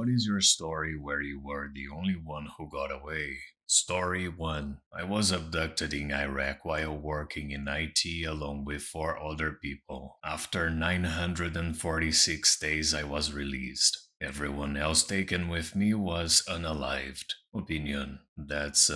what is your story where you were the only one who got away? Story 1. I was abducted in Iraq while working in IT along with 4 other people. After 946 days, I was released. Everyone else taken with me was unalived. Opinion. That's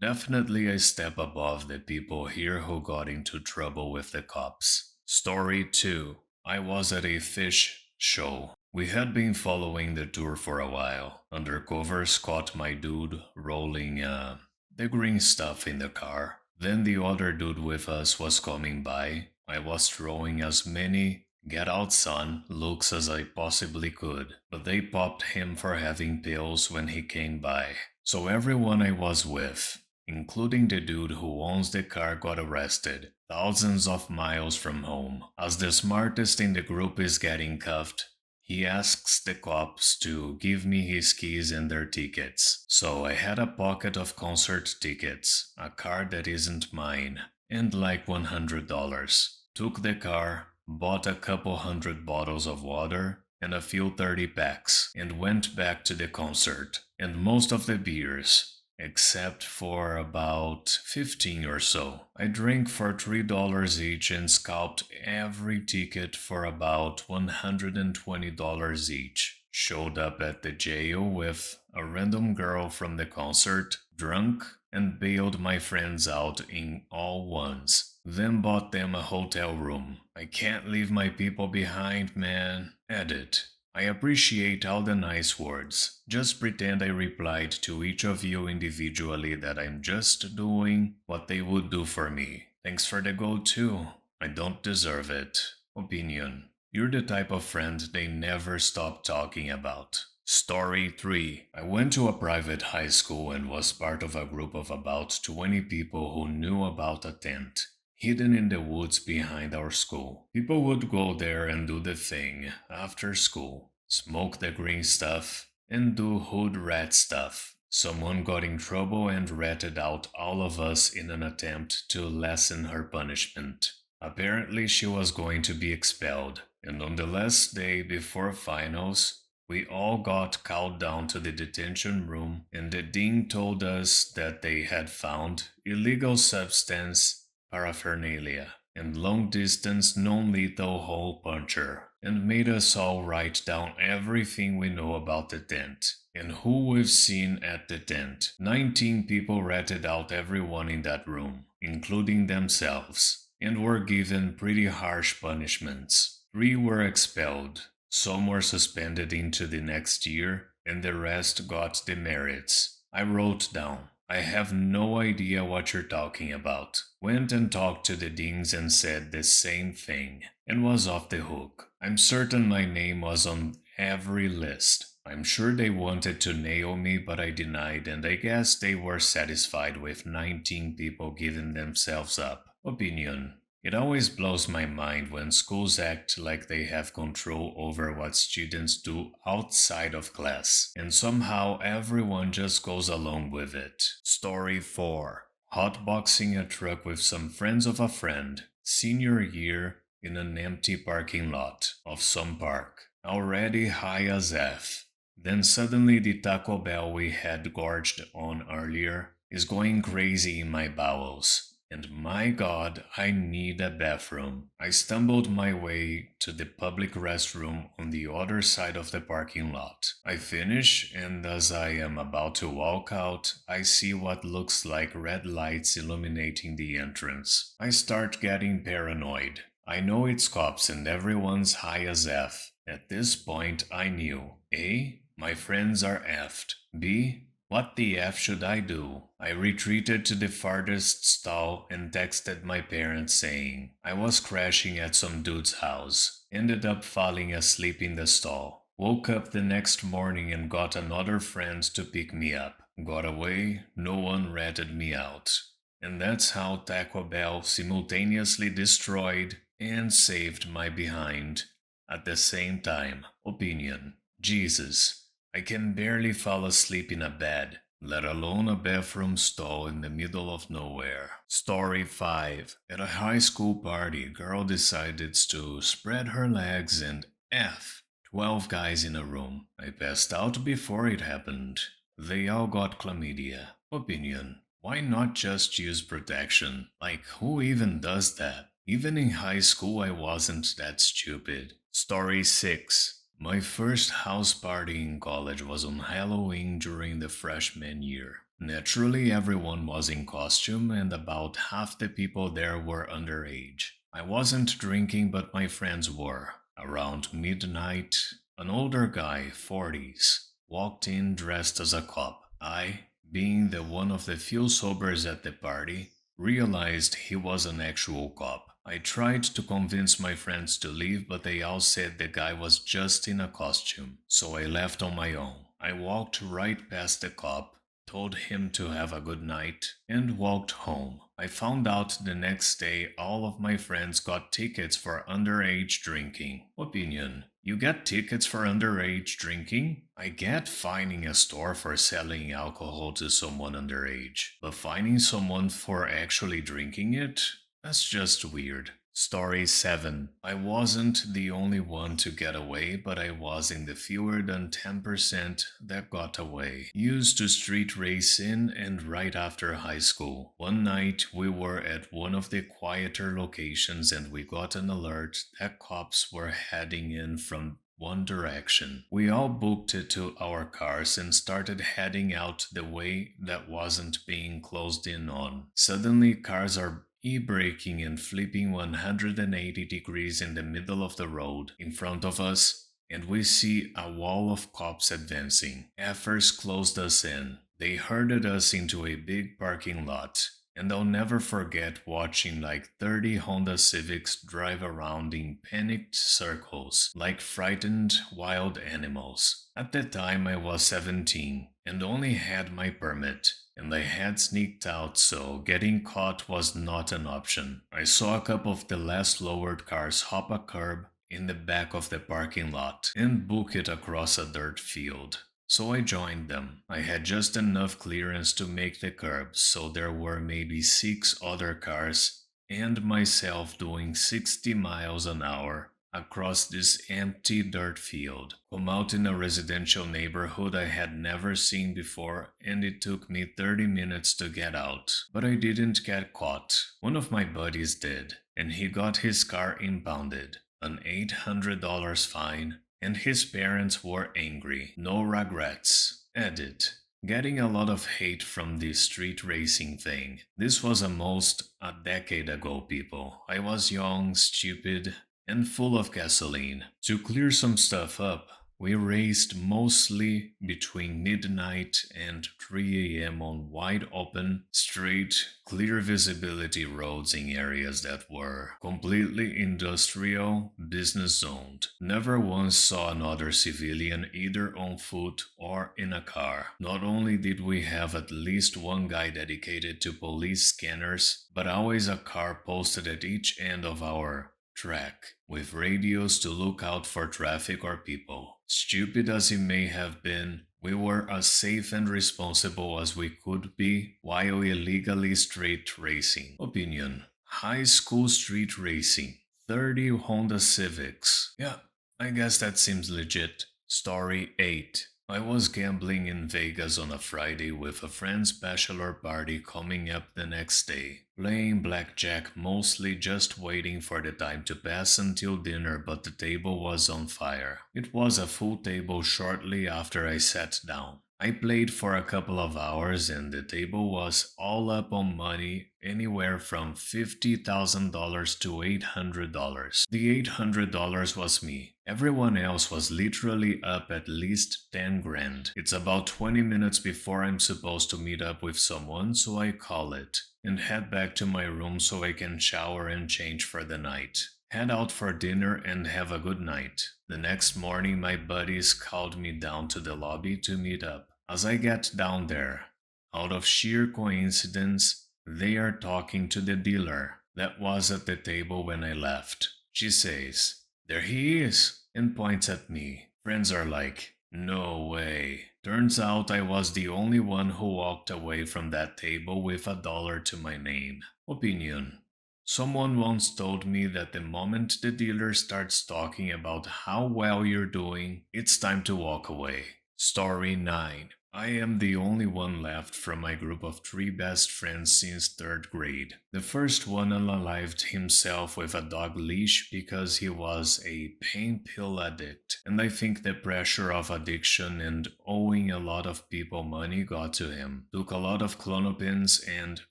definitely a step above the people here who got into trouble with the cops. Story 2. I was at a fish show. We had been following the tour for a while. Undercovers caught my dude rolling the green stuff in the car. Then the other dude with us was coming by. I was throwing as many "get out son" looks as I possibly could, but they popped him for having pills when he came by. So everyone I was with, including the dude who owns the car, got arrested, thousands of miles from home. As the smartest in the group is getting cuffed, he asks the cops to give me his keys and their tickets. So I had a pocket of concert tickets, a car that isn't mine, and like $100. Took the car, bought a couple hundred bottles of water and a few 30 packs, and went back to the concert. And most of the beers, except for about 15 or so, I drank for $3 each and scalped every ticket for about $120 each. Showed up at the jail with a random girl from the concert, drunk, and bailed my friends out in all ones. Then bought them a hotel room. I can't leave my people behind, man. Edit. I appreciate all the nice words. Just pretend I replied to each of you individually that I'm just doing what they would do for me. Thanks for the gold too. I don't deserve it. Opinion. You're the type of friend they never stop talking about. Story 3. I went to a private high school and was part of a group of about 20 people who knew about a tent hidden in the woods behind our school. People would go there and do the thing after school, smoke the green stuff, and do hood rat stuff. Someone got in trouble and ratted out all of us in an attempt to lessen her punishment. Apparently she was going to be expelled, and on the last day before finals, we all got called down to the detention room, and the dean told us that they had found illegal substance paraphernalia, and long-distance non-lethal hole puncher, and made us all write down everything we know about the tent, and who we've seen at the tent. 19 people ratted out everyone in that room, including themselves, and were given pretty harsh punishments. 3 were expelled, some were suspended into the next year, and the rest got demerits. I wrote down, I have no idea what you're talking about. Went and talked to the deans and said the same thing, and was off the hook. I'm certain my name was on every list. I'm sure they wanted to nail me, but I denied, and I guess they were satisfied with 19 people giving themselves up. Opinion. It always blows my mind when schools act like they have control over what students do outside of class, and somehow everyone just goes along with it. Story 4. Hotboxing a truck with some friends of a friend, senior year, in an empty parking lot of some park. Already high as F. Then suddenly the Taco Bell we had gorged on earlier is going crazy in my bowels. And my God, I need a bathroom. I stumbled my way to the public restroom on the other side of the parking lot. I finish, and as I am about to walk out, I see what looks like red lights illuminating the entrance. I start getting paranoid. I know it's cops and everyone's high as F. At this point, I knew A. My friends are effed. B. What the F should I do? I retreated to the farthest stall and texted my parents saying I was crashing at some dude's house. Ended up falling asleep in the stall. Woke up the next morning and got another friend to pick me up. Got away, no one ratted me out. And that's how Taco Bell simultaneously destroyed and saved my behind at the same time. Opinion. Jesus. I can barely fall asleep in a bed, let alone a bathroom stall in the middle of nowhere. Story 5. At a high school party, girl decided to spread her legs and F 12 guys in a room. I passed out before it happened. They all got chlamydia. Opinion. Why not just use protection? Like, who even does that? Even in high school, I wasn't that stupid. Story 6. My first house party in college was on Halloween during the freshman year. Naturally, everyone was in costume, and about half the people there were underage. I wasn't drinking, but my friends were. Around midnight, an older guy, 40s, walked in dressed as a cop. I, being the one of the few sobers at the party, realized he was an actual cop. I tried to convince my friends to leave, but they all said the guy was just in a costume, so I left on my own. I walked right past the cop, told him to have a good night, and walked home. I found out the next day all of my friends got tickets for underage drinking. Opinion. You get tickets for underage drinking? I get fining a store for selling alcohol to someone underage, but fining someone for actually drinking it? That's just weird. Story 7. I wasn't the only one to get away, but I was in the fewer than 10% that got away. Used to street race in and right after high school. One night we were at one of the quieter locations and we got an alert that cops were heading in from one direction. We all booked it to our cars and started heading out the way that wasn't being closed in on. Suddenly, cars are e-braking and flipping 180 degrees in the middle of the road in front of us, and we see a wall of cops advancing. Efforts closed us in. They herded us into a big parking lot. And I'll never forget watching like 30 Honda Civics drive around in panicked circles, like frightened wild animals. At the time I was 17 and only had my permit, and I had sneaked out, so getting caught was not an option. I saw a couple of the last lowered cars hop a curb in the back of the parking lot and book it across a dirt field. So I joined them. I had just enough clearance to make the curb, so there were maybe 6 other cars and myself doing 60 miles an hour across this empty dirt field. Come out in a residential neighborhood I had never seen before, and it took me 30 minutes to get out. But I didn't get caught. One of my buddies did, and he got his car impounded, an $800 fine, and his parents were angry. No regrets. Edit. Getting a lot of hate from the street racing thing. This was almost a decade ago, people. I was young, stupid, and full of gasoline. To clear some stuff up, we raced mostly between midnight and 3 a.m. on wide open, straight, clear visibility roads in areas that were completely industrial, business zoned. Never once saw another civilian either on foot or in a car. Not only did we have at least one guy dedicated to police scanners, but always a car posted at each end of our track, with radios to look out for traffic or people. Stupid as it may have been, we were as safe and responsible as we could be while illegally street racing. Opinion. High school street racing. 30 Honda Civics. Yeah, I guess that seems legit. Story 8. I was gambling in Vegas on a Friday with a friend's bachelor party coming up the next day. Playing blackjack, mostly just waiting for the time to pass until dinner, but the table was on fire. It was a full table shortly after I sat down. I played for a couple of hours and the table was all up on money, anywhere from $50,000 to $800. The $800 was me. Everyone else was literally up at least 10 grand. It's about 20 minutes before I'm supposed to meet up with someone, so I call it and head back to my room so I can shower and change for the night. Head out for dinner and have a good night. The next morning my buddies called me down to the lobby to meet up. As I get down there, out of sheer coincidence, they are talking to the dealer that was at the table when I left. She says, "There he is," and points at me. Friends are like, "No way." Turns out I was the only one who walked away from that table with $1 to my name. Opinion. Someone once told me that the moment the dealer starts talking about how well you're doing, it's time to walk away. Story 9. I am the only one left from my group of three best friends since third grade. The first one unalived himself with a dog leash because he was a pain pill addict, and I think the pressure of addiction and owing a lot of people money got to him. Took a lot of clonopins and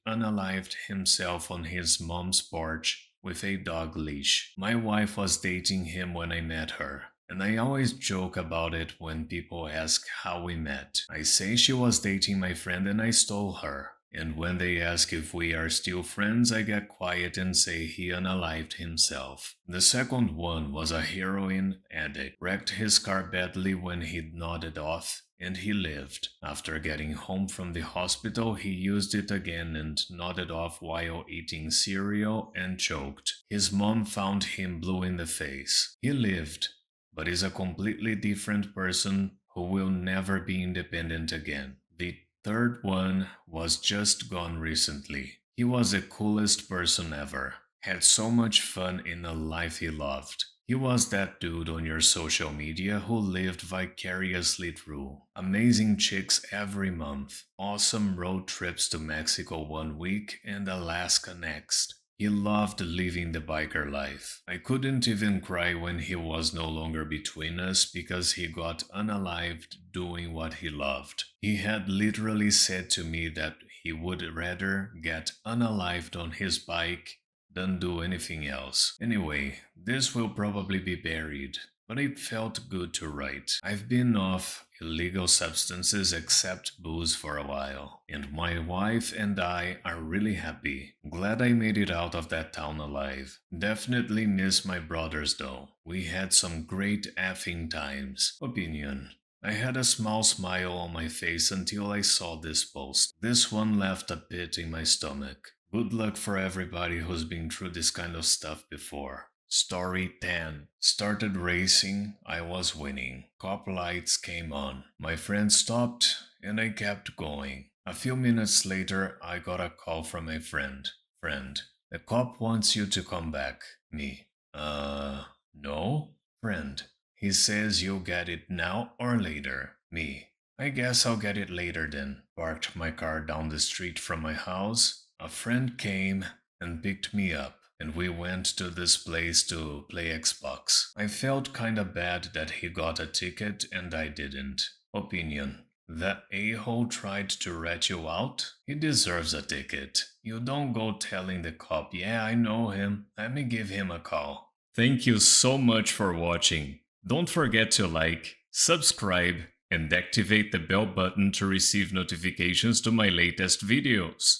unalived himself on his mom's porch with a dog leash. My wife was dating him when I met her, and I always joke about it when people ask how we met. I say she was dating my friend and I stole her. And when they ask if we are still friends, I get quiet and say he unalived himself. The second one was a heroin addict. Wrecked his car badly when he'd nodded off, and he lived. After getting home from the hospital, he used it again and nodded off while eating cereal and choked. His mom found him blue in the face. He lived, but is a completely different person who will never be independent again. The third one was just gone recently. He was the coolest person ever. Had so much fun in a life he loved. He was that dude on your social media who lived vicariously through amazing chicks every month, awesome road trips to Mexico one week and Alaska next. He loved living the biker life. I couldn't even cry when he was no longer between us because he got unalived doing what he loved. He had literally said to me that he would rather get unalived on his bike than do anything else. Anyway, this will probably be buried, but it felt good to write. I've been off illegal substances except booze for a while, and my wife and I are really happy. Glad I made it out of that town alive. Definitely miss my brothers though. We had some great effing times. Opinion. I had a small smile on my face until I saw this post. This one left a pit in my stomach. Good luck for everybody who's been through this kind of stuff before. Story 10. Started racing, I was winning. Cop lights came on. My friend stopped and I kept going. A few minutes later, I got a call from a friend. The cop wants you to come back. Me. No? Friend. He says you'll get it now or later. Me. I guess I'll get it later then. Parked my car down the street from my house. A friend came and picked me up, and we went to this place to play Xbox. I felt kinda bad that he got a ticket and I didn't. Opinion. That a-hole tried to rat you out? He deserves a ticket. You don't go telling the cop, yeah, I know him, let me give him a call. Thank you so much for watching. Don't forget to like, subscribe, and activate the bell button to receive notifications to my latest videos.